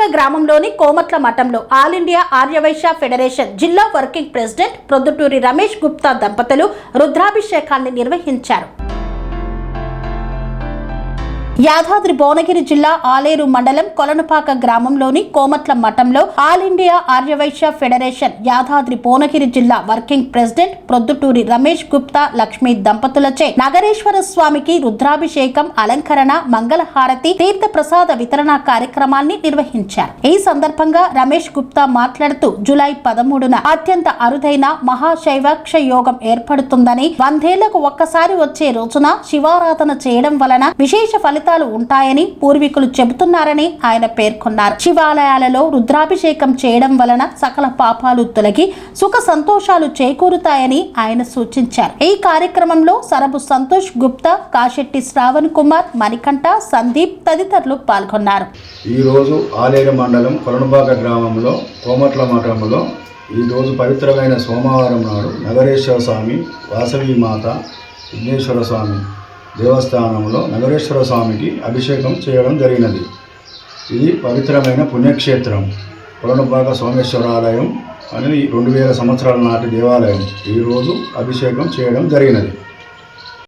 కొలనుపాక గ్రామంలోని కోమట్ల మఠంలో ఆల్ ఇండియా ఆర్యవైశ్య ఫెడరేషన్ జిల్లా వర్కింగ్ ప్రెసిడెంట్ ప్రొద్దుటూరి రమేష్ గుప్తా దంపతులు రుద్రాభిషేకాన్ని నిర్వహించారు. యాదాద్రి భువనగిరి జిల్లా ఆలేరు మండలం కొలనుపాక గ్రామంలోని కోమట్ల మఠంలో all India Arya Vysya federation Yadadri Bhuvanagiri జిల్లా వర్కింగ్ ప్రెసిడెంట్ ప్రొద్దుటూరి రమేష్ గుప్తా లక్ష్మీ దంపతులచే నగరేశ్వర స్వామికి రుద్రాభిషేకం, అలంకరణ, మంగళహారతి, తీర్థ ప్రసాద వితరణ కార్యక్రమాన్ని నిర్వహించారు. ఈ సందర్భంగా రమేష్ గుప్తా మాట్లాడుతూ జూలై 13న అత్యంత అరుదైన మహాశైవక్ష యోగం ఏర్పడుతుందని, 100 ఏళ్లకు ఒక్కసారి వచ్చే రోజున శివారాధన చేయడం వలన విశేష ఫలితాలు ఉంటాయని పూర్వీకులు చెబుతున్నారని ఆయన పేర్కొన్నారు. శివాలయాలలో రుద్రాభిషేకం చేయడం వలన సకల పాపాలు తొలగి సుఖ సంతోషాలు చేకూరుతాయని ఆయన సూచించారు. ఈ కార్యక్రమంలో సరబు సంతోష్ గుప్తా, కాశెట్టి శ్రావణ్ కుమార్, మణికంఠ, సందీప్ తదితరులు పాల్గొన్నారు. ఈ రోజు ఆలేరు మండలం కొలనుపాక గ్రామంలో కోమట్ల మఠంలో ఈ రోజు పవిత్రమైన సోమవారం నాడు నగరేశ్వర స్వామి, వాసవి మాత, విఘ్నేశ్వర స్వామి దేవస్థానంలో నగరేశ్వర స్వామికి అభిషేకం చేయడం జరిగినది. ఇది పవిత్రమైన పుణ్యక్షేత్రం. కొలనుపాక సోమేశ్వరాలయం అనేది 2000 సంవత్సరాల నాటి దేవాలయం. ఈరోజు అభిషేకం చేయడం జరిగినది.